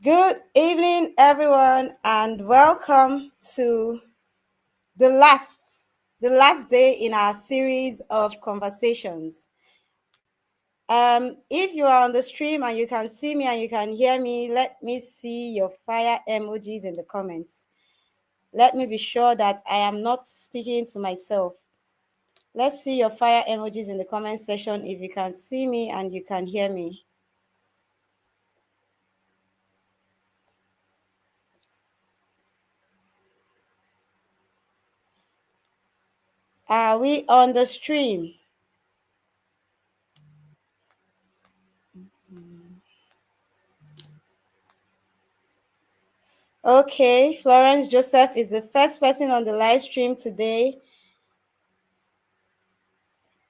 Good evening, everyone, and welcome to the last the last day in our series of conversations. If you are on the stream and you can see me and you can hear me, let me see your fire emojis in the comments. Let me be sure that I am not speaking to myself. Let's see your fire emojis in the comment section if you can see me and you can hear me. Are we on the stream? Okay, Florence Joseph is the first person on the live stream today.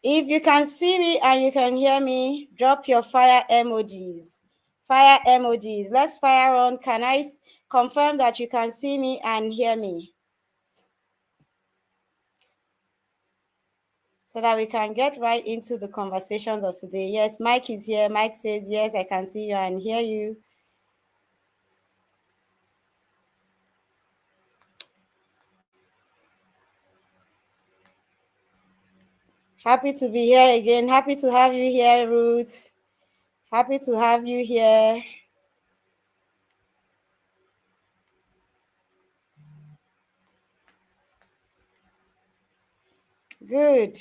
If you can see me and you can hear me, drop your fire emojis. Fire emojis. Let's fire on. Can I confirm that you can see me and hear me? So that we can get right into the conversations of today. Yes, Mike is here. Mike says, yes, I can see you and hear you. Happy to be here again. Happy to have you here, Ruth. Happy to have you here. Good.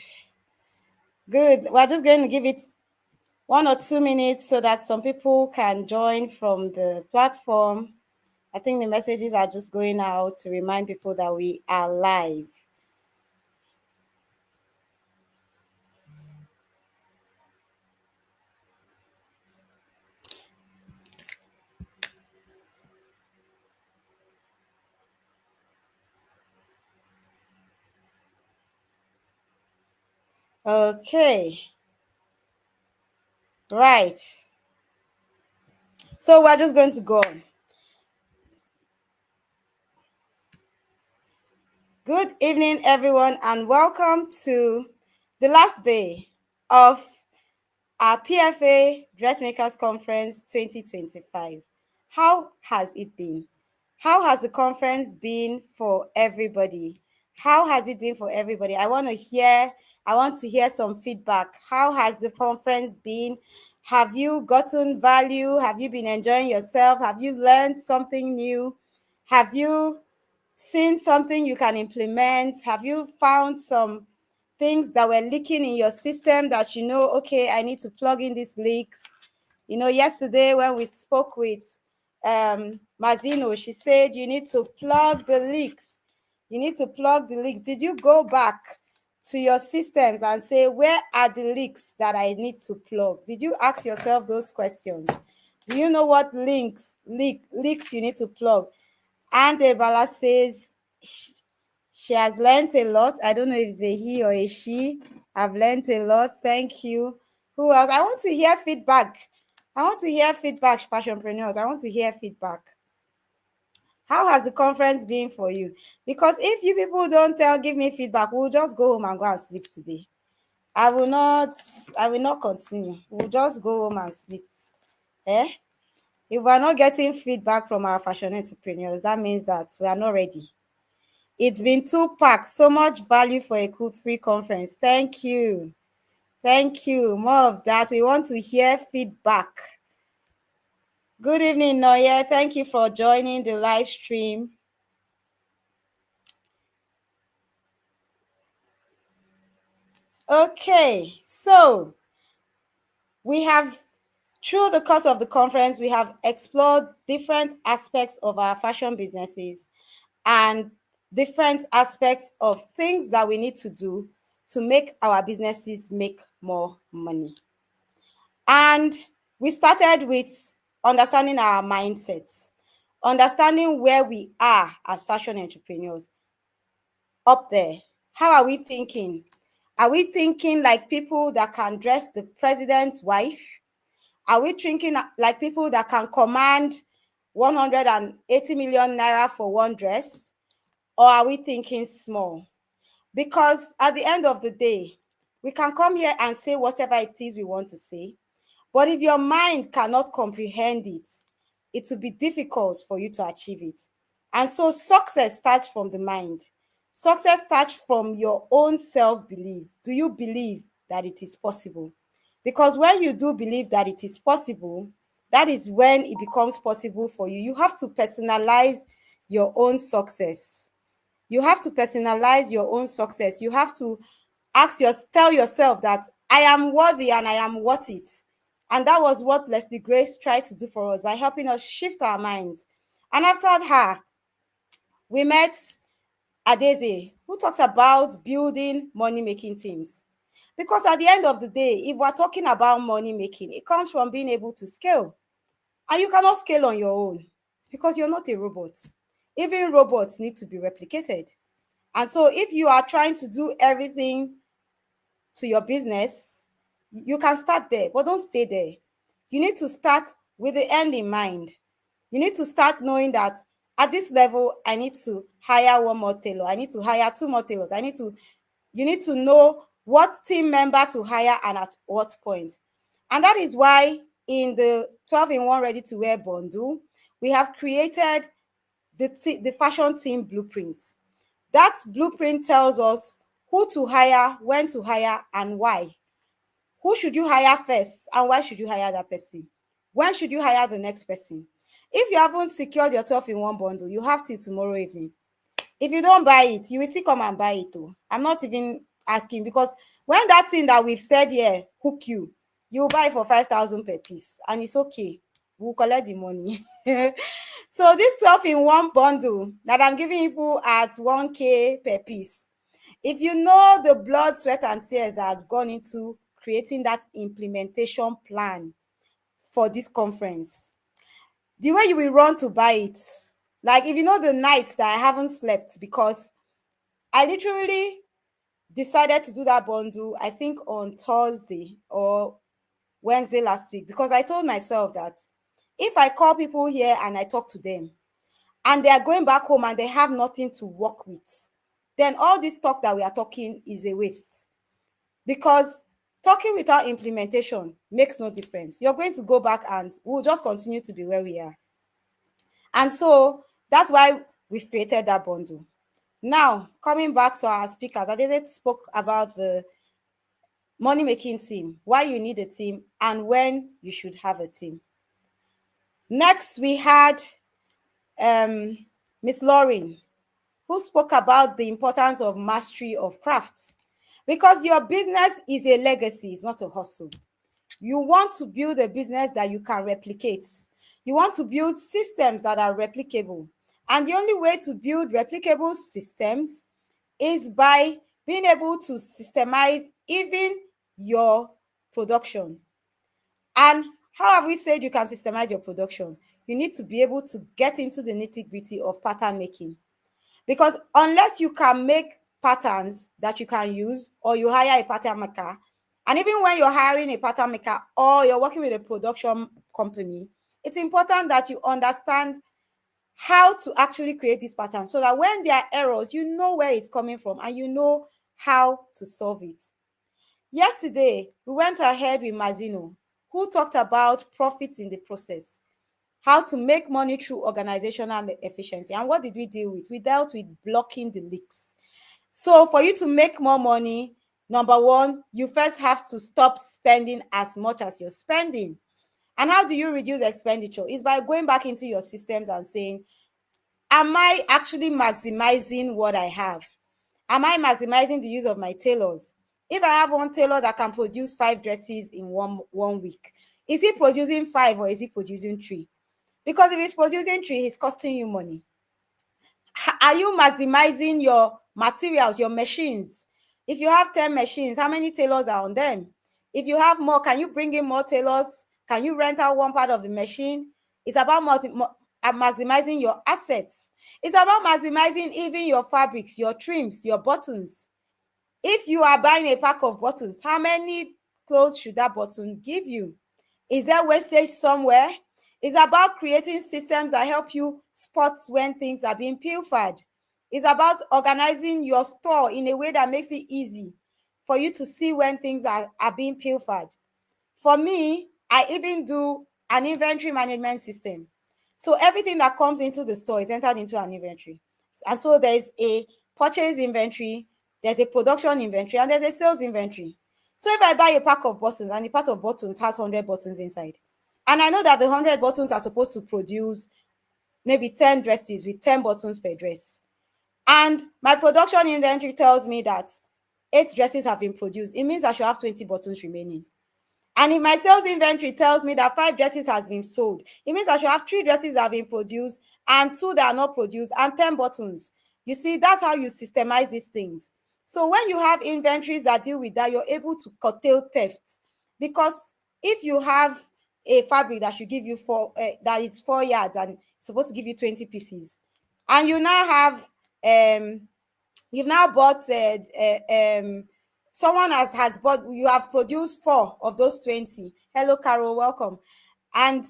Good. We're just going to give it 1 or 2 minutes so that some people can join from the platform. I think the messages are just going out to remind people that we are live. Okay. Right. So we're just going to go on. Good evening, everyone, and welcome to the last day of our PFA Dressmakers Conference 2025. How has it been? How has the conference been for everybody? How has it been for everybody? I want to hear some feedback. How has the conference been? Have you gotten value? Have you been enjoying yourself? Have you learned something new? Have you seen something you can implement? Have you found some things that were leaking in your system that you know, okay, I need to plug in these leaks? You know, yesterday when we spoke with Mazino, she said you need to plug the leaks. You need to plug the leaks. Did you go back to your systems and say, where are the leaks that I need to plug? Did you ask yourself those questions? Do you know what leaks you need to plug? And Bala says she has learned a lot. I don't know if it's a he or a she. I've learned a lot. Thank you. Who else? I want to hear feedback. Fashionpreneurs. I want to hear feedback. How has the conference been for you? Because if you people don't give me feedback, we'll just go home and go and sleep today. I will not continue. We'll just go home and sleep. If we're not getting feedback from our fashion entrepreneurs, that means that we are not ready. It's been 2 packs. So much value for a cool free conference. Thank you. Thank you. More of that. We want to hear feedback. Good evening, Noye. Thank you for joining the live stream. Okay, so we have, through the course of the conference, we have explored different aspects of our fashion businesses and different aspects of things that we need to do to make our businesses make more money. And we started with understanding our mindsets, understanding where we are as fashion entrepreneurs. Up there, how are we thinking? Are we thinking like people that can dress the president's wife? Are we thinking like people that can command 180 million naira for one dress? Or are we thinking small? Because at the end of the day, we can come here and say whatever it is we want to say. But if your mind cannot comprehend it, it will be difficult for you to achieve it. And so success starts from the mind. Success starts from your own self-belief. Do you believe that it is possible? Because when you do believe that it is possible, that is when it becomes possible for you. You have to personalize your own success. You have to personalize your own success. You have to tell yourself that I am worthy and I am worth it. And that was what Leslie Grace tried to do for us by helping us shift our minds. And after her, we met Adeze, who talks about building money making teams. Because at the end of the day, if we're talking about money making, it comes from being able to scale. And you cannot scale on your own because you're not a robot. Even robots need to be replicated. And so if you are trying to do everything to your business, you can start there, but don't stay there. You need to start with the end in mind. You need to start knowing that at this level, I need to hire one more tailor. I need to hire two more tailors. You need to know what team member to hire and at what point. And that is why in the 12-in-1 ready-to-wear bundle, we have created the fashion team blueprint. That blueprint tells us who to hire, when to hire, and why. Who should you hire first, and why should you hire that person? When should you hire the next person? If you haven't secured your 12-in-1 bundle, you have till tomorrow evening. If you don't buy it, you will still come and buy it too. I'm not even asking, because when that thing that we've said here hook you, you will buy it for 5,000 per piece, and it's okay. We'll collect the money. So this 12-in-1 bundle that I'm giving people at 1K per piece, if you know the blood, sweat, and tears that has gone into creating that implementation plan for this conference, the way you will run to buy it, like if you know the nights that I haven't slept, because I literally decided to do that bundle, I think on Thursday or Wednesday last week, because I told myself that if I call people here and I talk to them and they are going back home and they have nothing to work with, then all this talk that we are talking is a waste. Because talking without implementation makes no difference. You're going to go back and we'll just continue to be where we are. And so that's why we've created that bundle. Now, coming back to our speakers, Adede spoke about the money making team, why you need a team, and when you should have a team. Next, we had Miss Lauren, who spoke about the importance of mastery of crafts. Because your business is a legacy, it's not a hustle. You want to build a business that you can replicate. You want to build systems that are replicable. And the only way to build replicable systems is by being able to systemize even your production. And how have we said you can systemize your production? You need to be able to get into the nitty-gritty of pattern making. Because unless you can make patterns that you can use, or you hire a pattern maker, and even when you're hiring a pattern maker or you're working with a production company, it's important that you understand how to actually create this pattern, so that when there are errors, you know where it's coming from and you know how to solve it. Yesterday, we went ahead with Mazino, who talked about profits in the process, how to make money through organizational efficiency. And what did we deal with? We dealt with blocking the leaks. So for you to make more money, number one, you first have to stop spending as much as you're spending. And how do you reduce expenditure? It's by going back into your systems and saying, am I actually maximizing what I have? Am I maximizing the use of my tailors? If I have one tailor that can produce 5 dresses in one week, is he producing 5 or is he producing 3? Because if he's producing 3, he's costing you money. Are you maximizing your materials, your machines? If you have 10 machines, how many tailors are on them? If you have more, can you bring in more tailors? Can you rent out one part of the machine? It's about maximizing your assets. It's about maximizing even your fabrics, your trims, your buttons. If you are buying a pack of buttons, how many clothes should that button give you? Is there wastage somewhere? It's about creating systems that help you spot when things are being pilfered. It's about organizing your store in a way that makes it easy for you to see when things are being pilfered. For me, I even do an inventory management system. So everything that comes into the store is entered into an inventory. And so there's a purchase inventory, there's a production inventory, and there's a sales inventory. So if I buy a pack of buttons and the pack of buttons has 100 buttons inside, and I know that the 100 buttons are supposed to produce maybe 10 dresses with 10 buttons per dress, and my production inventory tells me that 8 dresses have been produced, it means I should have 20 buttons remaining. And if my sales inventory tells me that 5 dresses has been sold, it means I should have 3 dresses that have been produced and 2 that are not produced and 10 buttons. You see, that's how you systemize these things. So when you have inventories that deal with that, you're able to curtail theft. Because if you have a fabric that should give you that it's 4 yards and it's supposed to give you 20 pieces, and you now have you've now bought someone has bought, you have produced 4 of those 20. Hello, Carol, welcome. And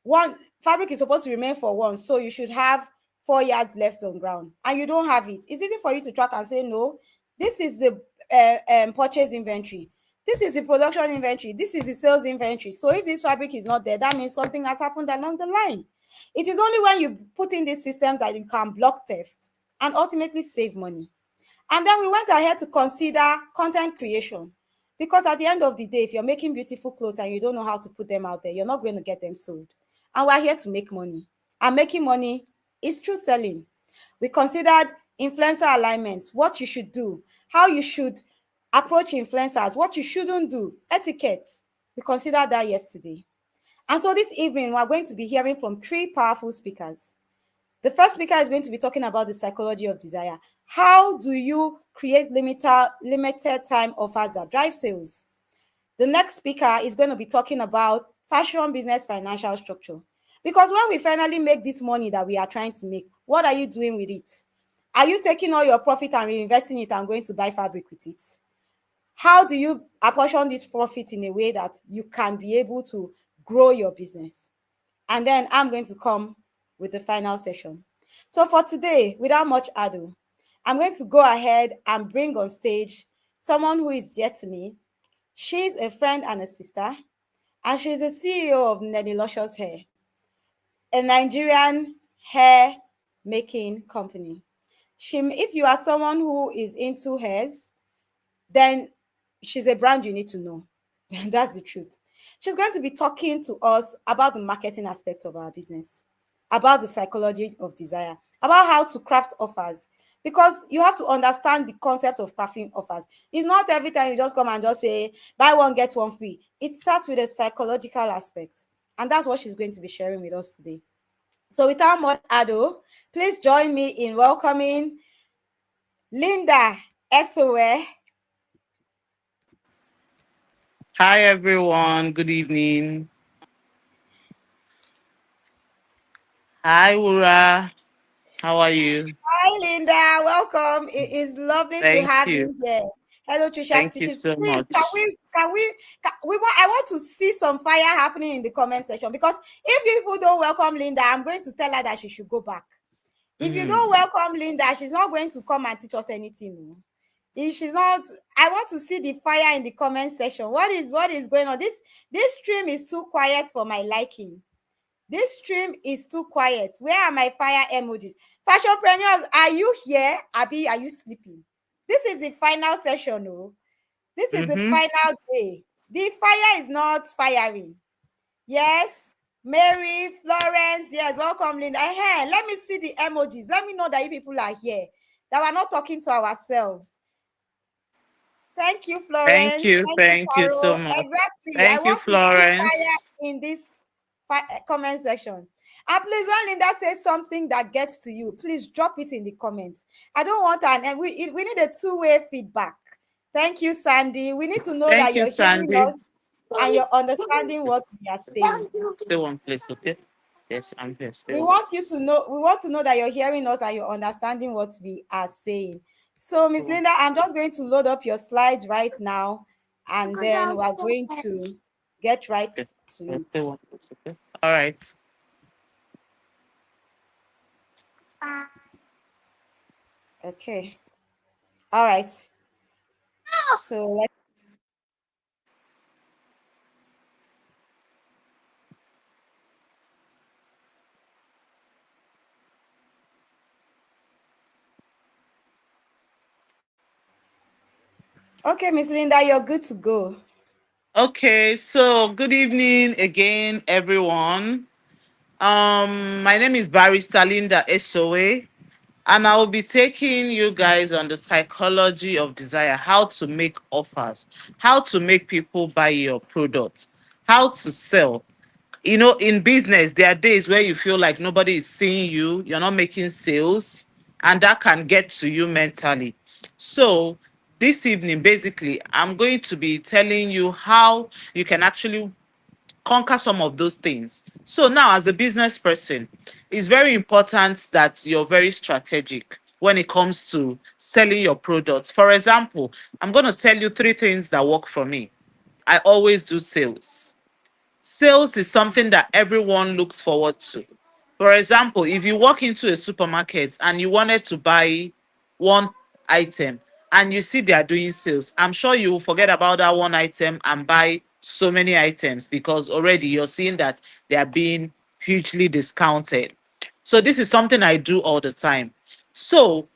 one fabric is supposed to remain for one, so you should have 4 yards left on ground, and you don't have it. It's easy for you to track and say, no, this is the purchase inventory, this is the production inventory, this is the sales inventory. So if this fabric is not there, that means something has happened along the line. It is only when you put in these systems that you can block theft and ultimately save money. And then we went ahead to consider content creation, because at the end of the day, if you're making beautiful clothes and you don't know how to put them out there, you're not going to get them sold. And we're here to make money. And making money is through selling. We considered influencer alignments, what you should do, how you should approach influencers, what you shouldn't do, etiquette. We considered that yesterday. And so this evening, we're going to be hearing from 3 powerful speakers. The first speaker is going to be talking about the psychology of desire. How do you create limited time offers that drive sales? The next speaker is going to be talking about fashion business financial structure. Because when we finally make this money that we are trying to make, what are you doing with it? Are you taking all your profit and reinvesting it and going to buy fabric with it? How do you apportion this profit in a way that you can be able to grow your business? And then I'm going to come with the final session. So for today, without much ado, I'm going to go ahead and bring on stage someone who is dear to me. She's a friend and a sister, and she's the CEO of Nelly Luscious Hair, a Nigerian hair making company. If you are someone who is into hairs, then she's a brand you need to know. That's the truth. She's going to be talking to us about the marketing aspect of our business, about the psychology of desire, about how to craft offers, because you have to understand the concept of crafting offers. It's not every time you just come and just say, buy one, get one free. It starts with a psychological aspect. And that's what she's going to be sharing with us today. So without much ado, please join me in welcoming Linda Esowe. Hi, everyone. Good evening. Hi, Wura. How are you? Hi, Linda. Welcome. It is lovely to Thank have you. you here. Hello, Trisha Thank you Stitches. so Please, much. I want to see some fire happening in the comment section, because if people don't welcome Linda, I'm going to tell her that she should go back. If you don't Mm. welcome Linda, she's not going to come and teach us anything. No. If she's not, I want to see the fire in the comment section. What is going on? This stream is too quiet for my liking. This stream is too quiet. Where are my fire emojis? Fashionpreneurs, are you here? Abi, are you sleeping? This is the final session, no? This is the Mm-hmm. final day. The fire is not firing. Yes, Mary, Florence, yes, welcome, Linda. Hey, let me see the emojis. Let me know that you people are here, that we're not talking to ourselves. Thank you, Thank Florence. you. Thank you, Thank you so Carol. much. Exactly. I Thank you, want to see fire Florence. in this comment section. And please, when Linda says something that gets to you, please drop it in the comments. I don't want and we need a two-way feedback. Thank you, Sandy. We need to know that Thank you, you're hearing Sandy. us and you're understanding what we are saying. Stay one place, okay? Yes, I'm here. Stay We one want you to place. know, we want to know that you're hearing us and you're understanding what we are saying. So, Miss Linda, I'm just going to load up your slides right now, and then we're going to get right Okay. to Yes, it. stay one place, okay? All right. Okay. All right. So let's Okay, Miss Linda, you're good to go. Okay, so good evening again, everyone. My name is Barrister Linda Esowe, and I will be taking you guys on the psychology of desire, how to make offers, how to make people buy your products, how to sell. In business, there are days where you feel like nobody is seeing you, you're not making sales, and that can get to you mentally. So, this evening, basically, I'm going to be telling you how you can actually conquer some of those things. So, now as a business person, it's very important that you're very strategic when it comes to selling your products. For example, I'm going to tell you three things that work for me. I always do sales. Sales is something that everyone looks forward to. For example, if you walk into a supermarket and you wanted to buy one item and you see they are doing sales, I'm sure you will forget about that one item and buy so many items because already you're seeing that they are being hugely discounted. So this is something I do all the time. So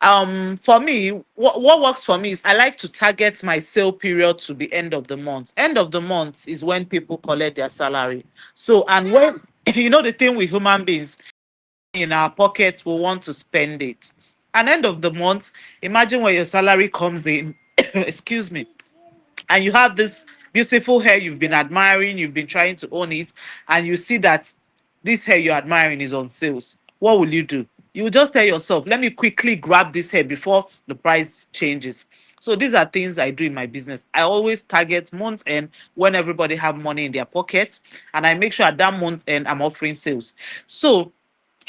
for me, what works for me is I like to target my sale period to the end of the month. End of the month is when people collect their salary. So, and when the thing with human beings, money in our pocket, we want to spend it. And end of the month, imagine when your salary comes in, excuse me, and you have this beautiful hair you've been admiring, you've been trying to own it, and you see that this hair you're admiring is on sales. What will you do? You will just tell yourself, let me quickly grab this hair before the price changes. So these are things I do in my business. I always target month end when everybody have money in their pockets, and I make sure at that month end I'm offering sales. So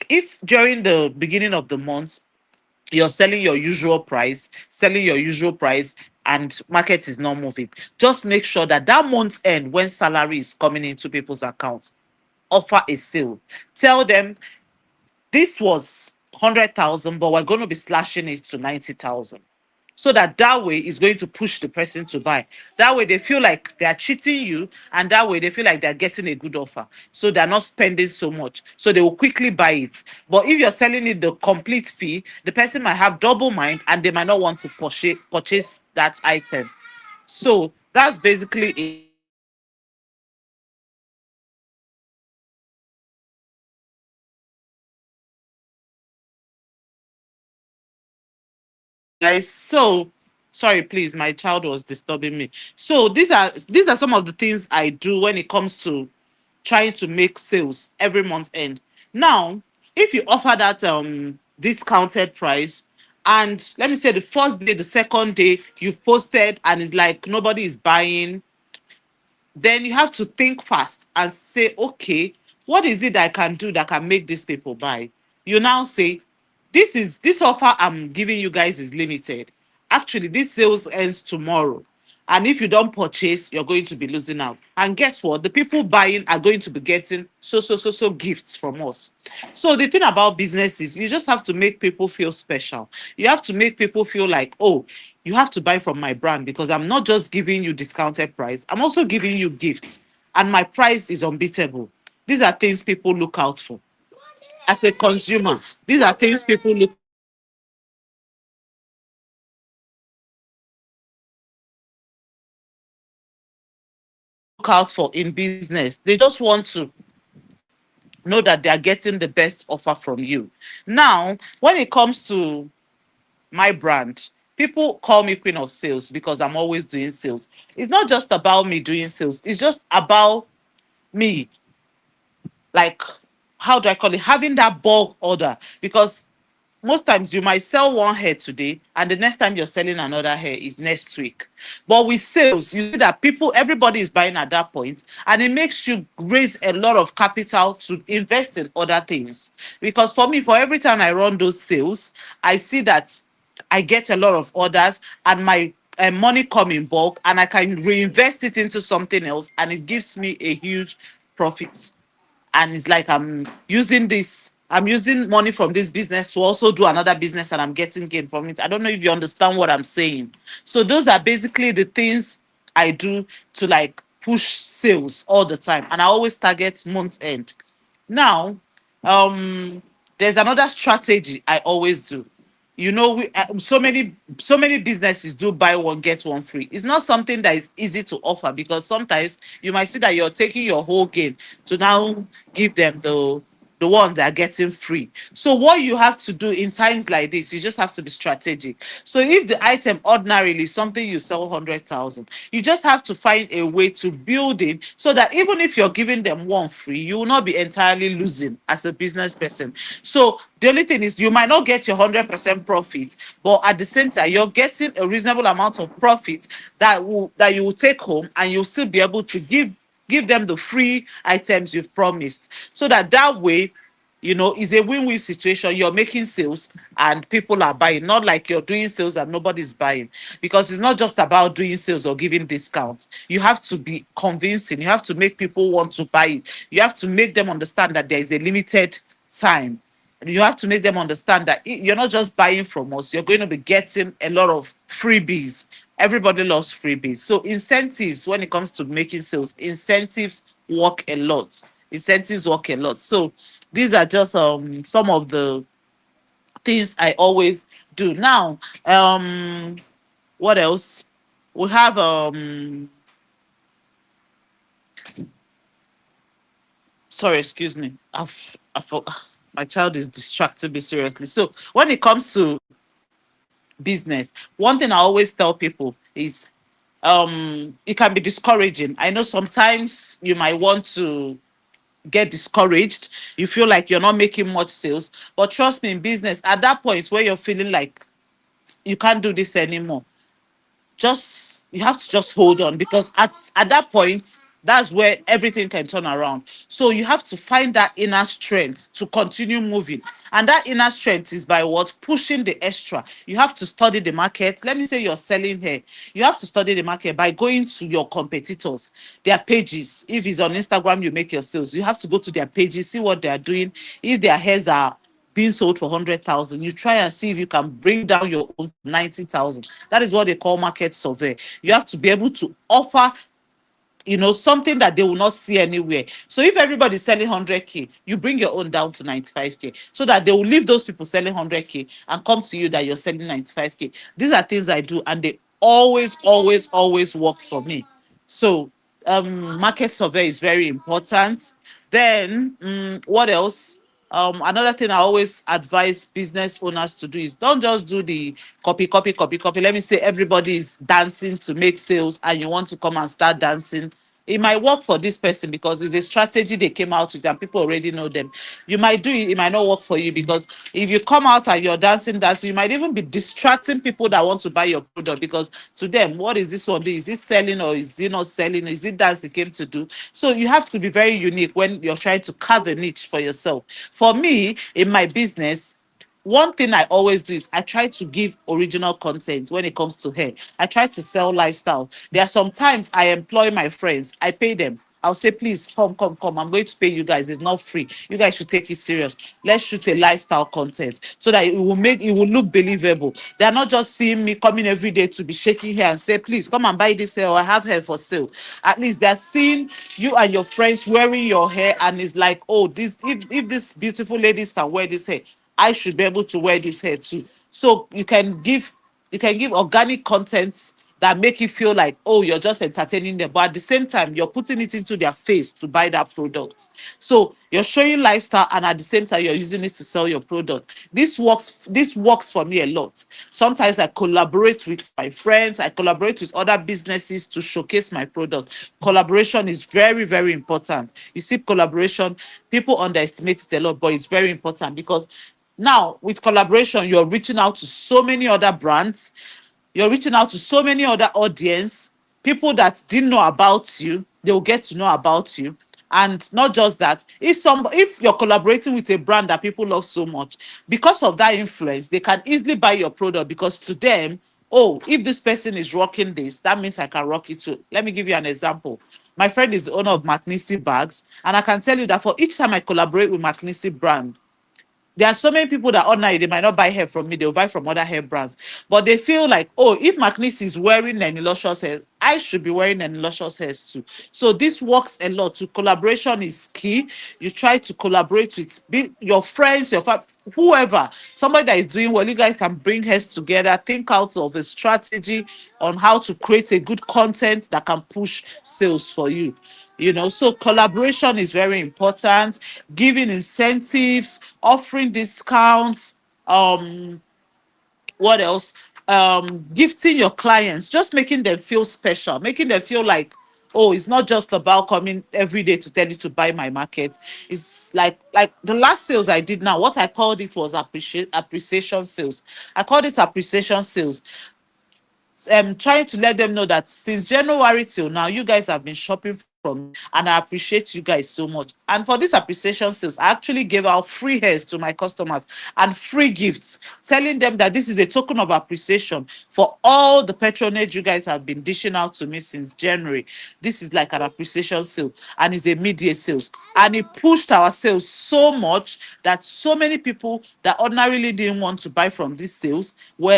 if during the beginning of the month you're selling your usual price, and market is not moving, just make sure that that month's end, when salary is coming into people's accounts, offer a sale. Tell them this was 100,000, but we're going to be slashing it to 90,000, so that way is going to push the person to buy. That way they feel like they're cheating you, and that way they feel like they're getting a good offer. So they're not spending so much. So they will quickly buy it. But if you're selling it the complete fee, the person might have double mind and they might not want to purchase that item. So that's basically it. Guys, so sorry, please, my child was disturbing me. So these are some of the things I do when it comes to trying to make sales every month end. Now, if you offer that discounted price, and let me say the first day, the second day you've posted and it's like nobody is buying, then you have to think fast and say, okay, what is it that I can do that can make these people buy? You now say, this offer I'm giving you guys is limited. Actually, this sales ends tomorrow. And if you don't purchase, you're going to be losing out. And guess what? The people buying are going to be getting so gifts from us. So the thing about business is you just have to make people feel special. You have to make people feel like, oh, you have to buy from my brand because I'm not just giving you discounted price. I'm also giving you gifts. And my price is unbeatable. These are things people look out for. As a consumer, these are things people look out for in business. They just want to know that they are getting the best offer from you. Now, when it comes to my brand, people call me queen of sales because I'm always doing sales. It's not just about me doing sales, it's just about me, like, how do I call it, having that bulk order. Because most times you might sell one hair today and the next time you're selling another hair is next week. But with sales, you see that everybody is buying at that point, and it makes you raise a lot of capital to invest in other things. Because for me, for every time I run those sales, I see that I get a lot of orders, and my money come in bulk, and I can reinvest it into something else, and it gives me a huge profit. And it's like I'm using money from this business to also do another business, and I'm getting gain from it. I don't know if you understand what I'm saying. So those are basically the things I do to like push sales all the time, and I always target month end. Now, there's another strategy I always do. so many businesses do buy one get one free. It's not something that is easy to offer, because sometimes you might see that you're taking your whole gain to now give them the one they're getting free. So what you have to do in times like this, you just have to be strategic. So if the item ordinarily is something you sell 100,000, you just have to find a way to build in, so that even if you're giving them one free, you will not be entirely losing as a business person. So the only thing is, you might not get your 100% profit, but at the same time, you're getting a reasonable amount of profit that you will take home, and you'll still be able to give them the free items you've promised, so that way, it's a win-win situation. You're making sales and people are buying, not like you're doing sales and nobody's buying. Because it's not just about doing sales or giving discounts. You have to be convincing. You have to make people want to buy it. You have to make them understand that there is a limited time. You have to make them understand that you're not just buying from us, you're going to be getting a lot of freebies. Everybody loves freebies. So incentives, when it comes to making sales, incentives work a lot. Incentives work a lot. So these are just some of the things I always do. Now, what else? We have sorry, excuse me. My child is distracting me seriously. So when it comes to business, one thing I always tell people is, it can be discouraging. I know sometimes you might want to get discouraged. You feel like you're not making much sales. But trust me, in business, at that point where you're feeling like you can't do this anymore, just you have to just hold on, because at that point, that's where everything can turn around. So you have to find that inner strength to continue moving. And that inner strength is by what? Pushing the extra. You have to study the market. Let me say you're selling hair. You have to study the market by going to your competitors, their pages. If it's on Instagram, you make your sales. You have to go to their pages, see what they are doing. If their hairs are being sold for 100,000, you try and see if you can bring down your own to 90,000. That is what they call market survey. You have to be able to offer, something that they will not see anywhere. So if everybody's selling 100K, you bring your own down to 95K, so that they will leave those people selling 100K and come to you that you're selling 95K. These are things I do, and they always, always, always work for me. So market survey is very important. Then what else? Another thing I always advise business owners to do is, don't just do the copy, copy, copy, copy. Let me say everybody is dancing to make sales, and you want to come and start dancing. It might work for this person because it's a strategy they came out with and people already know them. You might do it, it might not work for you, because if you come out and you're dancing, you might even be distracting people that want to buy your product, because to them, what is this one doing? Is it selling or is it not selling? Is it dance it came to do? So you have to be very unique when you're trying to carve a niche for yourself. For me, in my business, one thing I always do is I try to give original content when it comes to hair. I try to sell lifestyle. There are sometimes I employ my friends, I pay them. I'll say, please come, come, come. I'm going to pay you guys. It's not free. You guys should take it serious. Let's shoot a lifestyle content so that it will look believable. They're not just seeing me coming every day to be shaking hair and say, please come and buy this hair, or I have hair for sale. At least they're seeing you and your friends wearing your hair, and it's like, oh, this if this beautiful ladies can wear this hair, I should be able to wear this hair too. So you can give organic contents that make you feel like, oh, you're just entertaining them, but at the same time you're putting it into their face to buy that product. So you're showing lifestyle, and at the same time you're using it to sell your product. This works for me a lot. Sometimes I collaborate with my friends, I collaborate with other businesses to showcase my products. Collaboration is very, very important. You see, collaboration, people underestimate it a lot, but it's very important, because now with collaboration you're reaching out to so many other brands, you're reaching out to so many other audience, people that didn't know about you, they will get to know about you. And not just that, if you're collaborating with a brand that people love so much, because of that influence, they can easily buy your product, because to them, oh, if this person is rocking this, that means I can rock it too. Let me give you an example. My friend is the owner of McNisty bags, and I can tell you that for each time I collaborate with McNisty brand, there are so many people that ordinarily they might not buy hair from me, they'll buy from other hair brands. But they feel like, oh, if McNeese is wearing Lenny Luscious hair, I should be wearing an luscious hairs too. So this works a lot. To collaboration is key. You try to collaborate with your friends, whoever, somebody that is doing well. You guys can bring heads together, think out of a strategy on how to create a good content that can push sales for you. So collaboration is very important. Giving incentives, offering discounts, what else, gifting your clients, just making them feel special, making them feel like, oh, it's not just about coming every day to tell you to buy my market. It's like the last sales I did now, what I called it was appreciation sales. I called it appreciation sales, trying to let them know that since January till now, you guys have been shopping from me, and I appreciate you guys so much. And for this appreciation sales, I actually gave out free hairs to my customers and free gifts, telling them that this is a token of appreciation for all the patronage you guys have been dishing out to me since January. This is like an appreciation sale, and it's a mid-year sales. And it pushed our sales so much that so many people that ordinarily didn't want to buy from these sales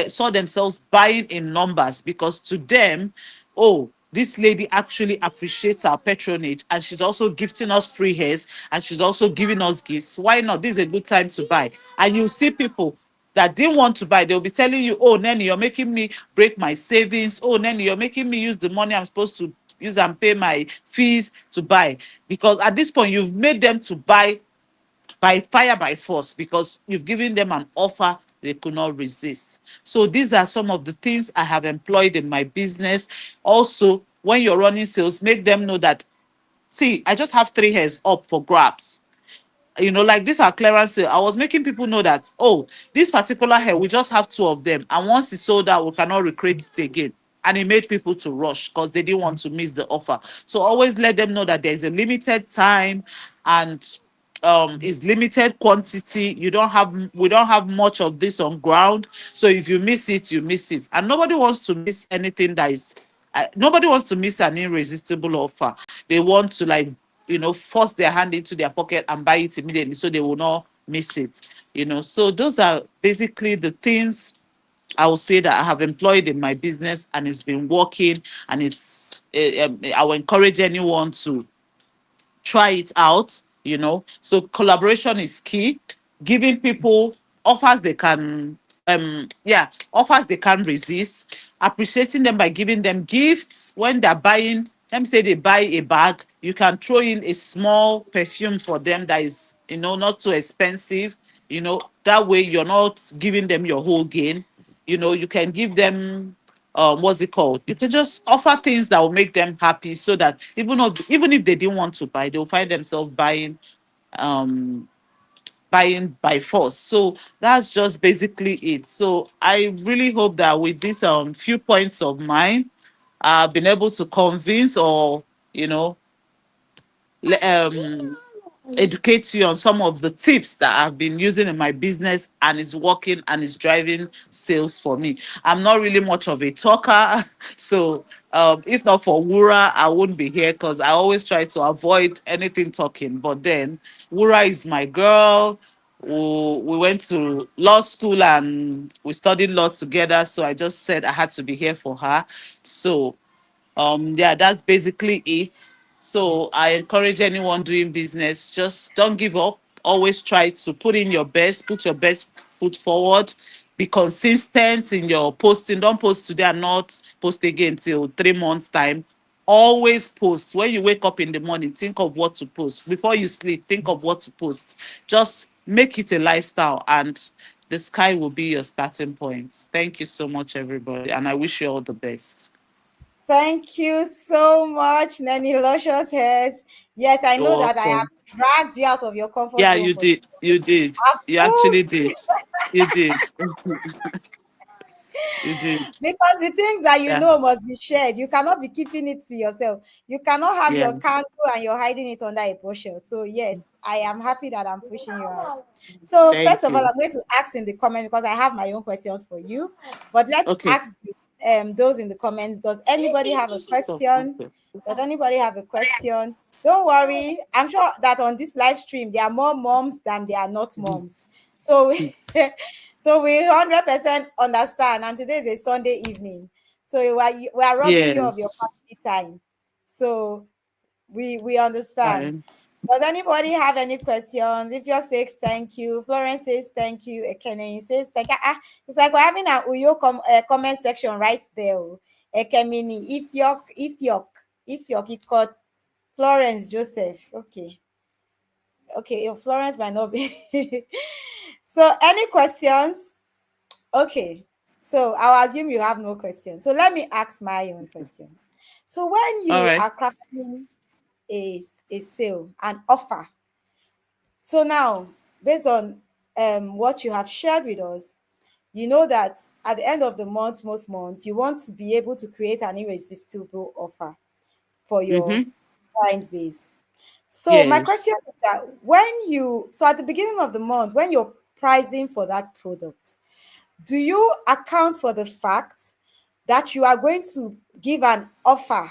saw themselves buying in numbers, because to them, oh, this lady actually appreciates our patronage, and she's also gifting us free hairs, and she's also giving us gifts. Why not? This is a good time to buy. And you see people that didn't want to buy, they'll be telling you, oh, Nenny, you're making me break my savings. Oh, Nenny, you're making me use the money I'm supposed to use and pay my fees to buy. Because at this point, you've made them to buy by fire by force, because you've given them an offer they could not resist. So these are some of the things I have employed in my business. Also, when you're running sales, make them know that, see, I just have three hairs up for grabs. Like this, our clearance sale, I was making people know that, oh, this particular hair, we just have two of them. And once it's sold out, we cannot recreate it again. And it made people to rush because they didn't want to miss the offer. So always let them know that there's a limited time, and is limited quantity. We don't have much of this on ground. So if you miss it, you miss it. And nobody wants to miss anything that is nobody wants to miss an irresistible offer. They want to, like, force their hand into their pocket and buy it immediately, so they will not miss it. So those are basically the things I will say that I have employed in my business, and it's been working. And I will encourage anyone to try it out. So collaboration is key. Giving people offers they can offers they can resist. Appreciating them by giving them gifts when they're buying. Let me say they buy a bag, you can throw in a small perfume for them that is, not too expensive. That way you're not giving them your whole gain. You can give them, what's it called? You can just offer things that will make them happy, so that even if they didn't want to buy, they'll find themselves um buying by force. So that's just basically it. So I really hope that with this few points of mine, I've been able to convince, or you know le- um educate you on some of the tips that I've been using in my business, and it's working, and it's driving sales for me. I'm not really much of a talker, so if not for Wura, I wouldn't be here, because I always try to avoid anything talking. But then Wura is my girl. We went to law school and we studied law together, so I just said I had to be here for her. So yeah, that's basically it. So I encourage anyone doing business, just don't give up. Always try to put your best foot forward. Be consistent in your posting. Don't post today and not post again till 3 months time. Always post. When you wake up in the morning, think of what to post. Before you sleep, think of what to post. Just make it a lifestyle, and the sky will be your starting point. Thank you so much, everybody, and I wish you all the best. Thank you so much, Nanny Luscious Hairs. Yes, I You're know that I have welcome. dragged you out of your comfort Yeah, zone you for this. did. You did. I've You actually pushed did. You did. You did. because the things that you Yeah. know must be shared. You cannot be keeping it to yourself. You cannot have Yeah. your candle and you're hiding it under a bushel. So yes, I am happy that I'm pushing you out. So first Thank of all, you. I'm going to ask in the comment because I have my own questions for you. But let's Okay. ask those in the comments. Does anybody have a Stop. question? Okay. Does anybody have a question? Don't worry. I'm sure that on this live stream there are more moms than there are not moms. So so we 100% understand. And today is a Sunday evening. So we are robbing you of your Yes. family time. So we understand. Fine. Does anybody have any questions? If your says thank you, Florence says thank you, Ekene says thank you. It's like we're having an Uyo comment section right there. Oh. Ekemini, if yok, it caught Florence Joseph. Okay, okay, Florence might not be. So, any questions? Okay, so I'll assume you have no questions. So let me ask my own question. So when All you right. are crafting a sale, an offer, so now, based on what you have shared with us, you know that at the end of the month, most months, you want to be able to create an irresistible offer for your Mm-hmm. client base. So my question Yes. is that so at the beginning of the month, when you're pricing for that product, do you account for the fact that you are going to give an offer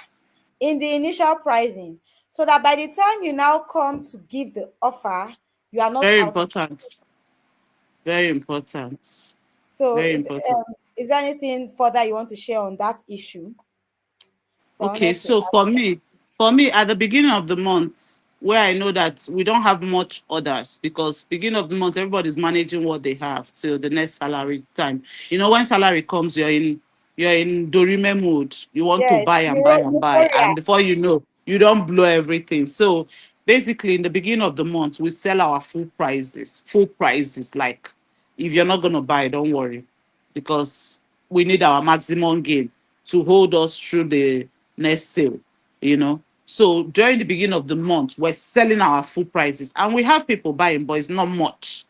in the initial pricing so that by the time you now come to give the offer, you are not Very out of important. Very important. so Very important. is there anything further you want to share on that issue? So I Okay, wanted to so ask. for me, at the beginning of the month, where I know that we don't have much orders because beginning of the month, everybody's managing what they have till the next salary time. When salary comes, you're in Dorime mode. You want to Yes, buy and buy and buy, Euphoria. and before you know, you don't blow everything. So basically, in the beginning of the month, we sell our full prices. Full prices, like if you're not gonna buy, don't worry because we need our maximum gain to hold us through the next sale, So during the beginning of the month, we're selling our full prices and we have people buying, but it's not much.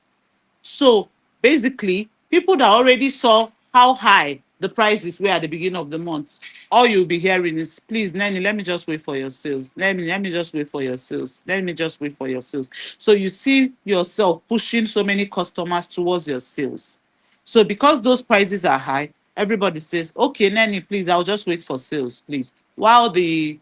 So basically, people that already saw how high the prices were at the beginning of the month, all you'll be hearing is, please, Nanny, let me just wait for your sales. Let me just wait for your sales. Let me just wait for your sales. So you see yourself pushing so many customers towards your sales. So because those prices are high, everybody says, okay, Nanny, please, I'll just wait for sales, please. While the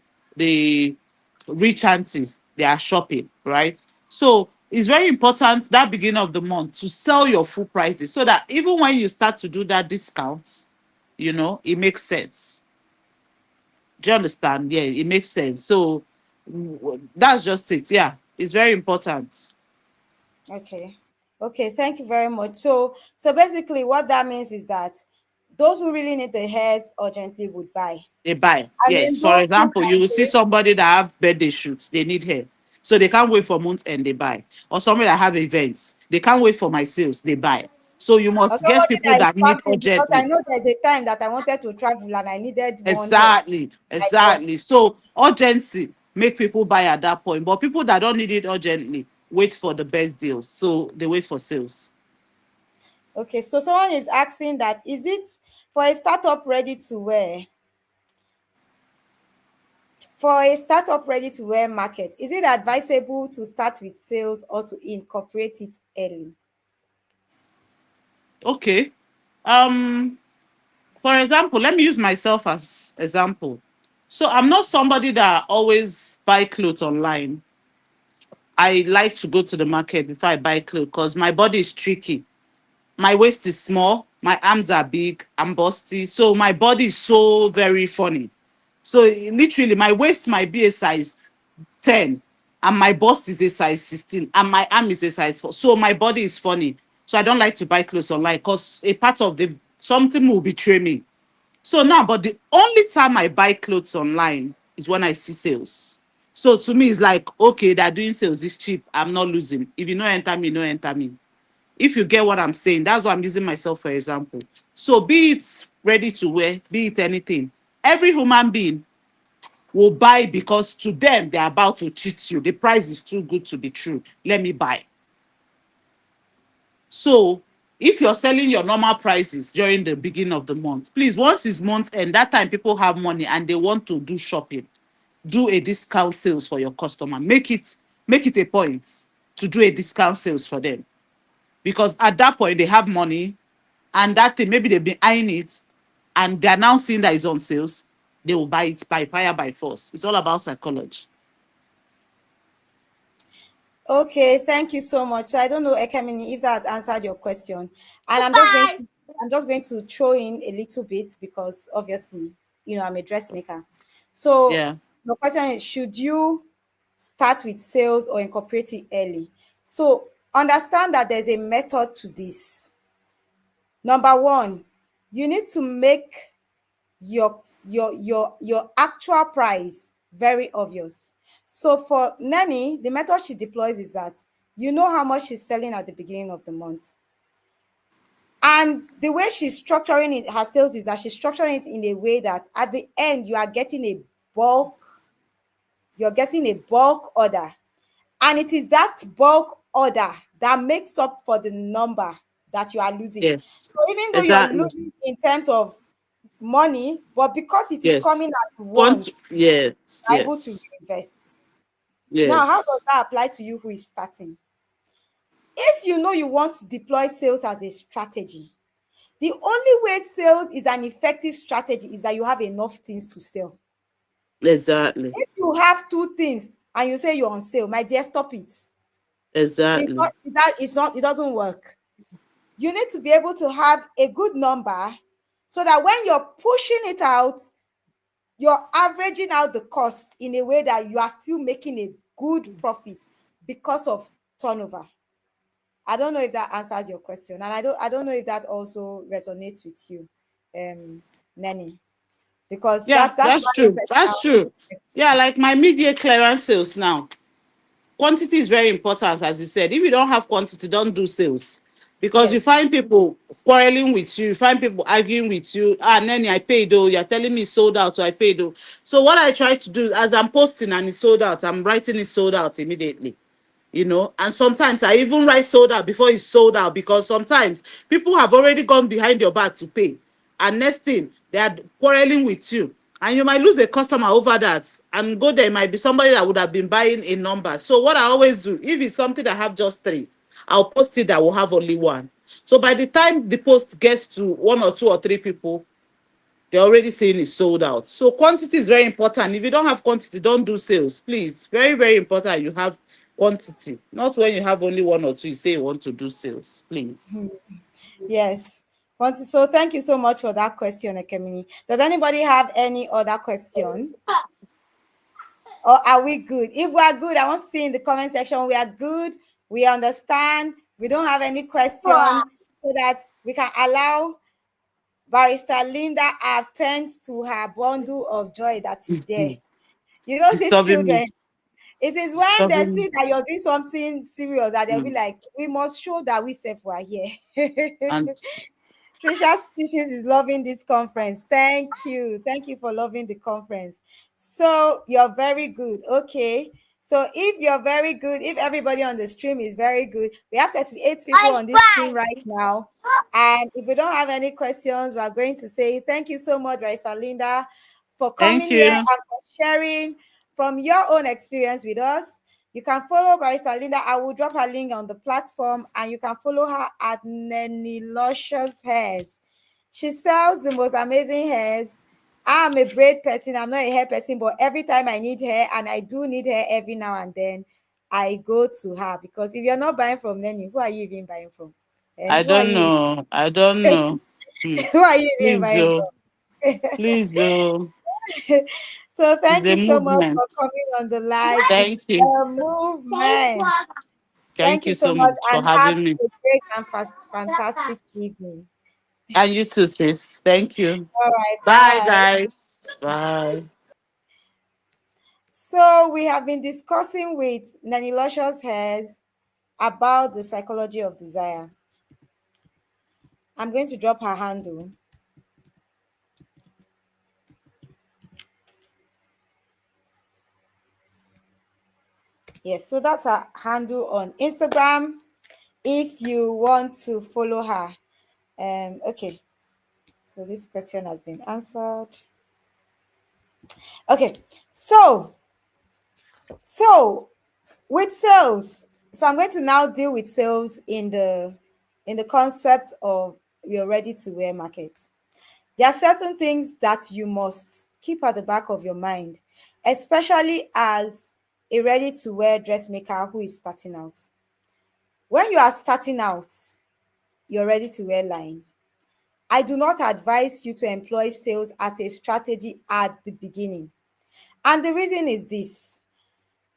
rich aunties, they are shopping, right? So it's very important that beginning of the month to sell your full prices so that even when you start to do that discount, it makes sense. Do you understand? Yeah, it makes sense. So that's just it. Yeah, it's very important. Okay. Okay, thank you very much. So basically what that means is that those who really need the hairs urgently would buy. They buy. And then Yes. For those who example, can you will see wait. somebody that have birthday shoots, they need hair. So they can't wait for months and they buy. Or somebody that have events, they can't wait for my sales, they buy. So you Or must get somebody people that is that need packing because I urgently. know there's a time that I wanted to travel and I needed one hair. Exactly, I got. exactly. So urgency make people buy at that point, but people that don't need it urgently wait for the best deals. So they wait for sales. Okay, so someone is asking that is it for a startup ready to wear? For a startup ready to wear market, is it advisable to start with sales or to incorporate it early? Okay. Um, for example, let me use myself as example. So I'm not somebody that always buy clothes online. I like to go to the market before I buy clothes because my body is tricky. My waist is small, my arms are big, I'm busty. So my body is so very funny. So literally, my waist might be a size 10, and my bust is a size 16, and my arm is a size 4. So my body is funny. So I don't like to buy clothes online because a part of the something will betray me. So now, but the only time I buy clothes online is when I see sales. So to me, it's like, okay, they're doing sales, it's cheap. I'm not losing. If you know enter me, no enter me. If you get what I'm saying, that's why I'm using myself for example. So be it ready to wear, be it anything. Every human being will buy because to them they're about to cheat you. The price is too good to be true. Let me buy. So if you're selling your normal prices during the beginning of the month, please, once it's month end, that time people have money and they want to do shopping, do a discount sales for your customer. Make it a point to do a discount sales for them. Because at that point they have money and that thing, maybe they've been eyeing it and they're now seeing that it's on sales, they will buy it by fire by force. It's all about psychology. Okay, thank you so much. So I don't know, Ekemini, if that answered your question. And I'm just going to I'm just going to throw in a little bit because obviously, I'm a dressmaker. So Yeah. your question is, should you start with sales or incorporate it early? So understand that there's a method to this. Number one, you need to make your actual price very obvious. So for Nanny, the method she deploys is that you know how much she's selling at the beginning of the month. And the way she's structuring it, her sales, is that she's structuring it in a way that at the end bulk, you're getting a bulk order. And it is that bulk order that makes up for the number that you are losing. Yes. So even though you're Exactly. losing in terms of money, but because it is Yes. coming at once, Yes. you're able to Yes. reinvest. Now, how does Yes. that apply to you who is starting? If you know you want to deploy sales as a strategy, the only way sales is an effective strategy is that you have enough things to sell. Exactly. If you have two things and you say you're on sale, my dear, stop it. Exactly. It doesn't work. You need to be able to have a good number so that when you're pushing it out, you're averaging out the cost in a way that you are still making a good profit because of turnover. I don't know if that answers your question, and I don't know if that also resonates with you, Nenny, because Yeah, that's that's my own true. That's personal true. Yeah, experience. like my media clearance sales now. Quantity is very important, as you said. If you don't have quantity, don't do sales. Because you Yes. find people quarreling with you, you find people arguing with you. Ah, Nenny, I paid though. You're telling me it's sold out, so I paid though. So what I try to do is, as I'm posting and it's sold out, I'm writing it sold out immediately. And sometimes I even write sold out before it's sold out, because sometimes people have already gone behind your back to pay, and next thing they are quarreling with you, and you might lose a customer over that, and go there, it might be somebody that would have been buying a number. So what I always do, if it's something that have just three, I'll post it that will have only one. So by the time the post gets to one or two or three people, they're already saying it's sold out. So quantity is very important. If you don't have quantity, don't do sales, please. Very, very important you have quantity. Not when you have only one or two, you say you want to do sales, please. Yes. So thank you so much for that question, Ekemini. Does anybody have any other question? Or are we good? If we are good, I want to see in the comment section we are good, we understand, we don't have any question, so that we can allow Barrister Linda attend to her bundle of joy that is there. These Disturbing me. children, it is when they Disturbing me. see that you're doing something serious that they'll be Mm. like, we must show that we self were here. And Trisha Stitches is loving this conference. Thank you. Thank you for loving the conference. So you're very good. Okay. So if you're very good, if everybody on the stream is very good, we have 38 people on this stream right now. And if we don't have any questions, we're going to say thank you so much, Raisa Linda, for thank coming here you. and for sharing from your own experience with us. You can follow Barrister Linda. I will drop her link on the platform, and you can follow her at Nenny Luscious Hairs. She sells the most amazing hairs. I'm a braid person. I'm not a hair person, but every time I need hair, and I do need hair every now and then, I go to her, because if you're not buying from Nenny, who are you even buying from? I Who are don't you? know. I don't know. Hmm. Who are you even Please buying do. from? Please do. So It's thank a you so much for movement. coming on the live. It's Thank you. a movement. Thank Thank you you so so much, much for and have having me. a great and fantastic evening. And you too, sis. Thank you. All right, Bye, bye. guys. Bye. So we have been discussing with Nanny Luscious Hairs about the psychology of desire. I'm going to drop her handle. Yes, so that's her handle on Instagram if you want to follow her. Okay, so this question has been answered. Okay, so with sales, so I'm going to now deal with sales in the concept of your ready to wear market. There are certain things that you must keep at the back of your mind, especially as a ready to wear dressmaker who is starting out. When you are starting out your ready to wear line, I do not advise you to employ sales as a strategy at the beginning. And the reason is this: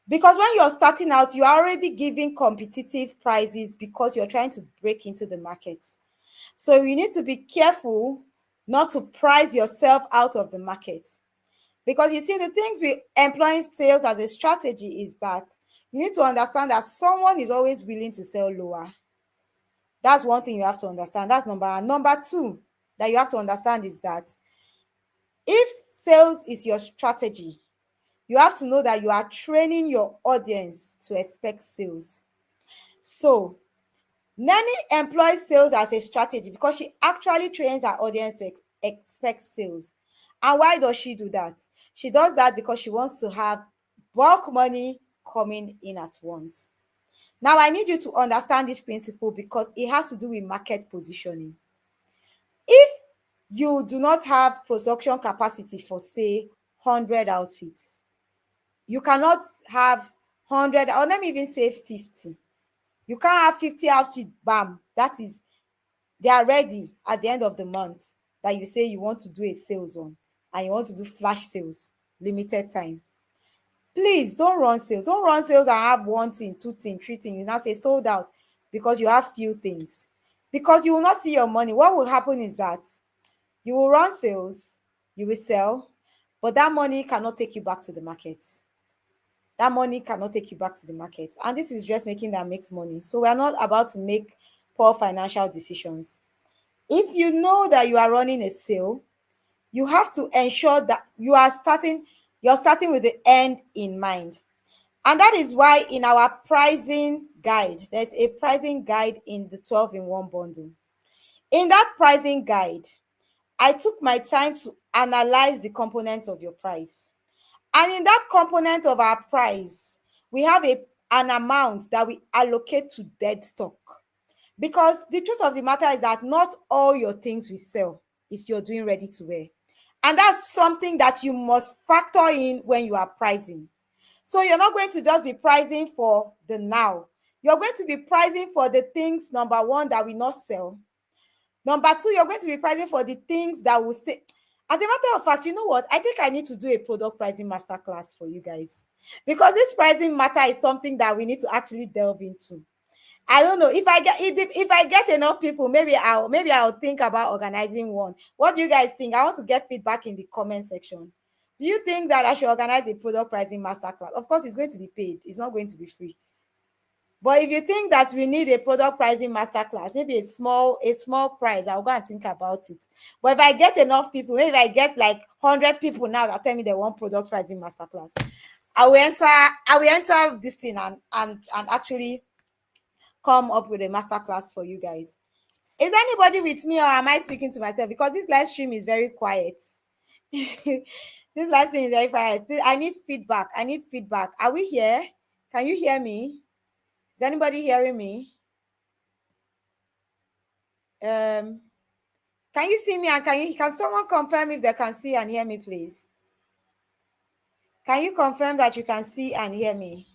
because when you're starting out, you are already giving competitive prices because you're trying to break into the market. So you need to be careful not to price yourself out of the market. Because you see, the things with employing sales as a strategy is that you need to understand that someone is always willing to sell lower. That's one thing you have to understand. That's number one. Number two that you have to understand is that if sales is your strategy, you have to know that you are training your audience to expect sales. So Nanny employs sales as a strategy because she actually trains her audience to expect sales. And why does she do that? She does that because she wants to have bulk money coming in at once. Now, I need you to understand this principle because it has to do with market positioning. If you do not have production capacity for, say, 100 outfits, you cannot have 100, or let me even say 50. You can't have 50 outfits, bam, that is, they are ready at the end of the month, that you say you want to do a sales on, and you want to do flash sales, limited time. Please don't run sales. Don't run sales and have one thing, two thing, three thing. You now say sold out because you have few things. Because you will not see your money. What will happen is that you will run sales, you will sell, but that money cannot take you back to the market. That money cannot take you back to the market. And this is dressmaking that makes money. So we are not about to make poor financial decisions. If you know that you are running a sale, you have to ensure that you're starting with the end in mind. And that is why in our pricing guide, there's a pricing guide in the 12 in 1 bundle. In that pricing guide, I took my time to analyze the components of your price. And in that component of our price, we have an amount that we allocate to dead stock. Because the truth of the matter is that not all your things will sell if you're doing ready to wear. And that's something that you must factor in when you are pricing. So you're not going to just be pricing for the now. You're going to be pricing for the things, number one, that will not sell. Number two, you're going to be pricing for the things that will stay. As a matter of fact, you know what? I think I need to do a product pricing masterclass for you guys, because this pricing matter is something that we need to actually delve into. I don't know if I get enough people, maybe I'll think about organizing one. What do you guys think? I want to get feedback in the comment section. Do you think that I should organize a product pricing masterclass? Of course, it's going to be paid. It's not going to be free. But if you think that we need a product pricing masterclass, maybe a small price, I'll go and think about it. But if I get enough people, maybe if I get like 100 people now that tell me they want product pricing masterclass, I will enter this thing and actually come up with a masterclass for you guys. Is anybody with me, or am I speaking to myself? Because this live stream is very quiet. This live stream is very quiet. I need feedback. Are we here? Can you hear me? Is anybody hearing me? Um, can you see me, and can someone confirm if they can see and hear me, please? Can you confirm that you can see and hear me?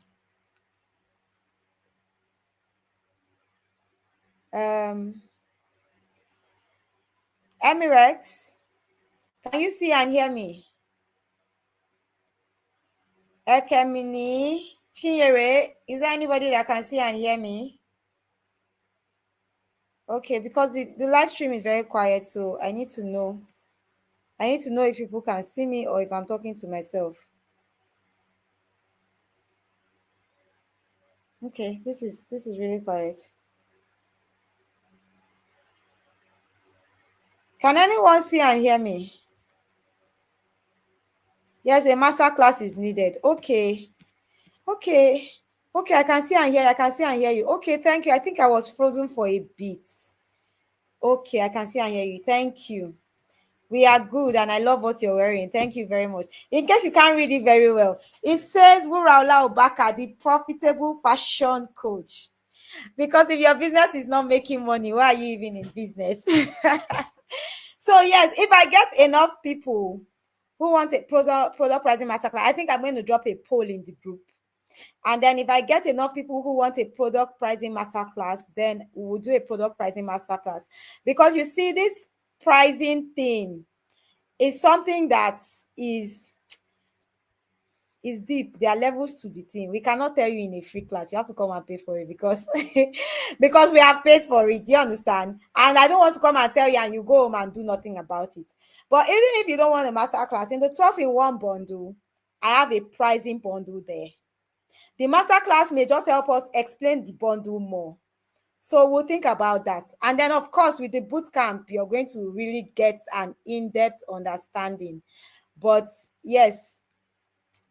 Emirex, can you see and hear me? Ekemini, Chinyere, is there anybody that can see and hear me? Okay, because the live stream is very quiet, so I need to know. I need to know if people can see me or if I'm talking to myself. Okay, this is really quiet. Can anyone see and hear me? Yes, a master class is needed. Okay. Okay. Okay, I can see and hear you. I can see and hear you. Okay, thank you. I think I was frozen for a bit. Okay, I can see and hear you. Thank you. We are good, and I love what you're wearing. Thank you very much. In case you can't read it very well, it says Wuraola Obaka, the profitable fashion coach. Because if your business is not making money, why are you even in business? So yes, if I get enough people who want a product pricing masterclass, I think I'm going to drop a poll in the group. And then if I get enough people who want a product pricing masterclass, then we will do a product pricing masterclass. Because you see, this pricing thing is something that is is deep. There are levels to the thing. We cannot tell you in a free class. You have to come and pay for it because because we have paid for it. Do you understand? And I don't want to come and tell you and you go home and do nothing about it. But even if you don't want a master class, in the 12 in 1 bundle, I have a pricing bundle there. The master class may just help us explain the bundle more. So we'll think about that. And then, of course, with the boot camp, you're going to really get an in-depth understanding. But yes,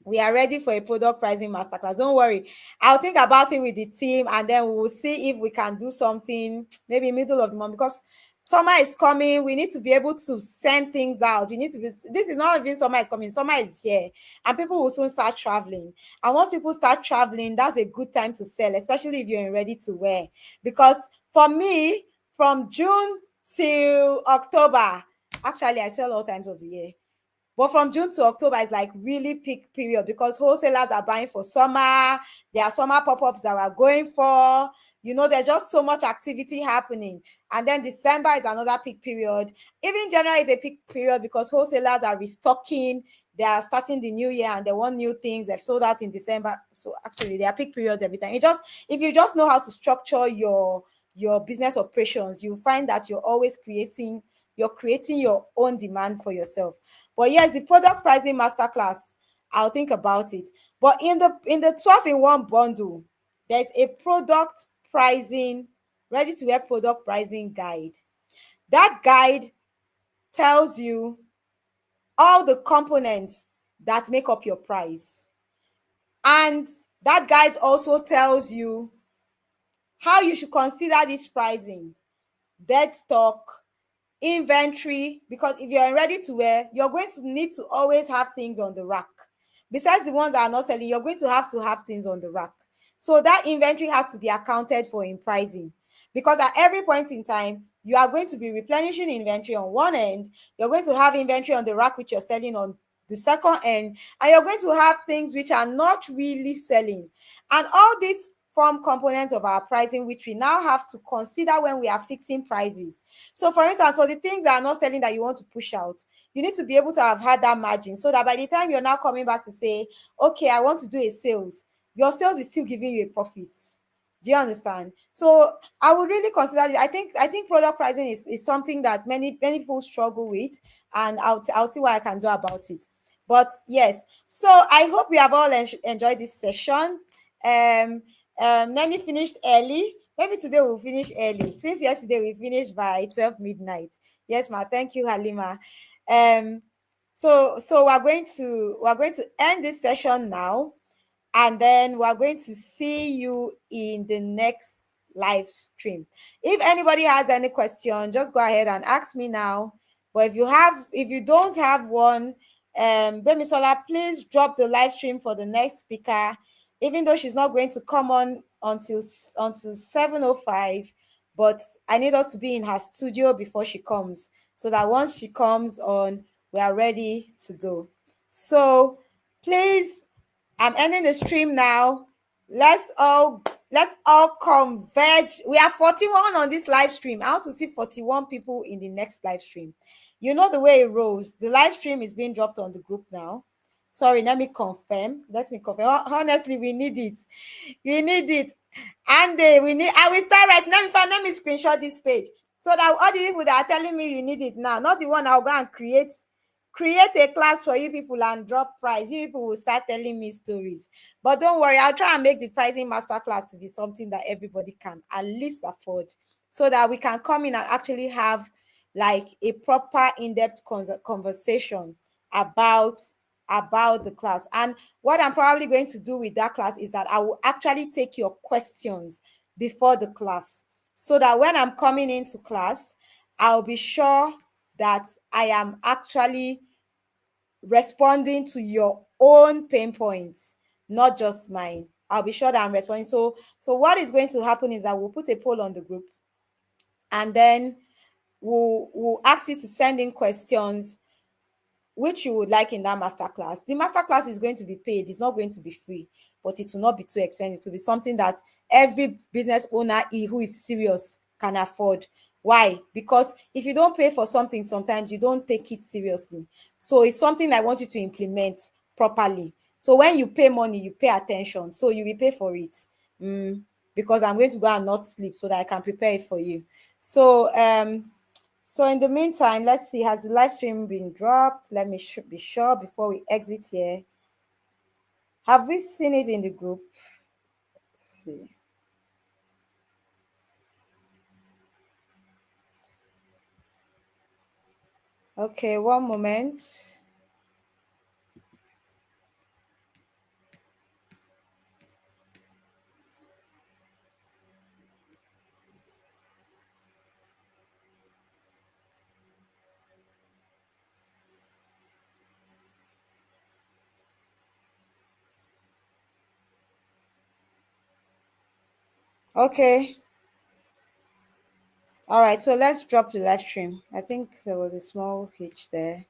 we are ready for a product pricing masterclass. Don't worry. I'll think about it with the team and then we will see if we can do something maybe middle of the month because summer is coming. We need to be able to send things out. We need to be, this is not even summer is coming, summer is here and people will soon start traveling. And once people start traveling, that's a good time to sell, especially if you're in ready to wear. Because for me, from June till October, actually I sell all times of the year. But from June to October is like really peak period because wholesalers are buying for summer. There are summer pop-ups that we're going for. You know, there's just so much activity happening. And then December is another peak period. Even January is a peak period because wholesalers are restocking. They are starting the new year and they want new things. They've sold out in December. So actually, there are peak periods every time. It just, if you just know how to structure your business operations, you find that you're creating your own demand for yourself. But yes, the product pricing masterclass, I'll think about it. But in the 12 in 1 bundle, there's a product pricing, ready to wear product pricing guide. That guide tells you all the components that make up your price. And that guide also tells you how you should consider this pricing, dead stock, inventory, because if you're ready to wear, you're going to need to always have things on the rack. Besides the ones that are not selling, you're going to have things on the rack. So that inventory has to be accounted for in pricing, because at every point in time, you are going to be replenishing inventory on one end, you're going to have inventory on the rack which you're selling on the second end, and you're going to have things which are not really selling. And all these form components of our pricing which we now have to consider when we are fixing prices. So for instance, for the things that are not selling that you want to push out, you need to be able to have had that margin so that by the time you're now coming back to say, okay, I want to do a sales, your sales is still giving you a profit. Do you understand? So I would really consider it. I think product pricing is something that many people struggle with, and I'll see what I can do about it. But yes, so I hope we have all enjoyed this session. Um, Nanny finished early. Maybe today we'll finish early. Since yesterday we finished by 12 midnight. Yes, ma. Thank you, Halima. Um, so we're going to end this session now, and then we're going to see you in the next live stream. If anybody has any question, just go ahead and ask me now. But if you don't have one, Bemisola, please drop the live stream for the next speaker, even though she's not going to come on until 7:05. But I need us to be in her studio before she comes, so that once she comes on, we are ready to go. So please, I'm ending the stream now. Let's all converge. We are 41 on this live stream. I want to see 41 people in the next live stream. You know the way it rolls. The live stream is being dropped on the group now. Sorry, let me confirm. Honestly, we need it. We need it. And I will start right now. Let me screenshot this page so that all the people that are telling me you need it now, not the one I'll go and create a class for you people and drop price. You people will start telling me stories. But don't worry, I'll try and make the pricing masterclass to be something that everybody can at least afford, so that we can come in and actually have like a proper in-depth conversation about the class. And what I'm probably going to do with that class is that I will actually take your questions before the class, so that when I'm coming into class, I'll be sure that I am actually responding to your own pain points, not just mine. I'll be sure that I'm responding. So what is going to happen is that we'll put a poll on the group, and then we'll ask you to send in questions which you would like in that masterclass. The masterclass is going to be paid. It's not going to be free, but it will not be too expensive. It will be something that every business owner who is serious can afford. Why? Because if you don't pay for something, sometimes you don't take it seriously. So it's something I want you to implement properly. So when you pay money, you pay attention. So you will pay for it. Mm, because I'm going to go and not sleep so that I can prepare it for you. So so in the meantime, let's see, has the live stream been dropped? Let me be sure before we exit here. Have we seen it in the group? Let's see. Okay, one moment. Okay. All right, so let's drop the live stream. I think there was a small hitch there.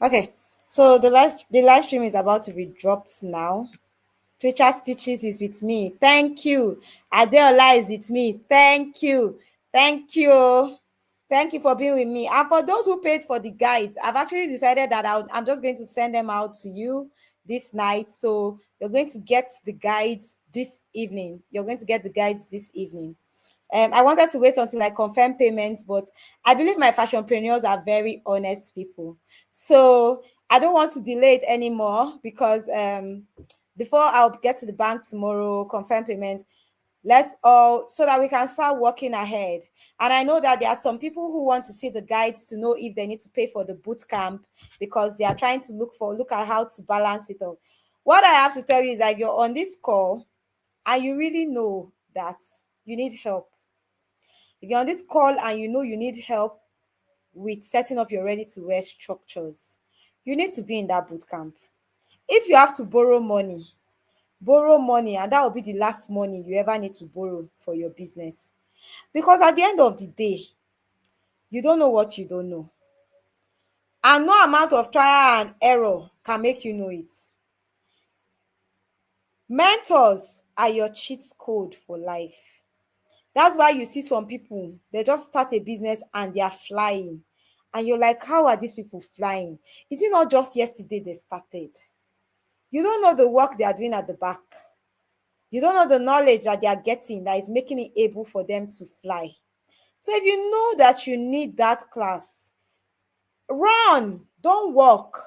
Okay, so the live stream is about to be dropped now. Preacher Stitches is with me. Thank you. Adeola is with me. Thank you. Thank you. Thank you for being with me. And for those who paid for the guides, I've actually decided that I'm just going to send them out to you this night. So you're going to get the guides this evening. You're going to get the guides this evening. I wanted to wait until I confirm payments, but I believe my fashionpreneurs are very honest people. So I don't want to delay it anymore because before I'll get to the bank tomorrow, confirm payments, let's all so that we can start working ahead. And I know that there are some people who want to see the guides to know if they need to pay for the boot camp because they are trying to look at how to balance it all. What I have to tell you is that if you're on this call and you really know that you need help, if you're on this call and you know you need help with setting up your ready to wear structures, you need to be in that boot camp. If you have to borrow money, and that will be the last money you ever need to borrow for your business. Because at the end of the day, you don't know what you don't know. And no amount of trial and error can make you know it. Mentors are your cheat code for life. That's why you see some people, they just start a business and they are flying. And you're like, how are these people flying? Is it not just yesterday they started? You don't know the work they are doing at the back. You don't know the knowledge that they are getting that is making it able for them to fly. So if you know that you need that class, run, don't walk.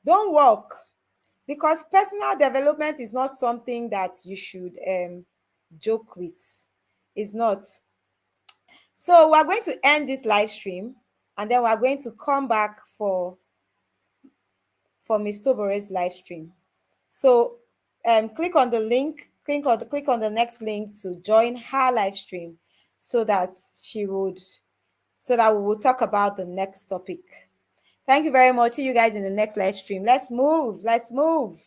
Don't walk. Because personal development is not something that you should joke with. It's not. So we're going to end this live stream and then we're going to come back for Miss Tobore's live stream. So click on the link, click on the next link to join her live stream so that we will talk about the next topic. Thank you very much. See you guys in the next live stream. Let's move. Let's move.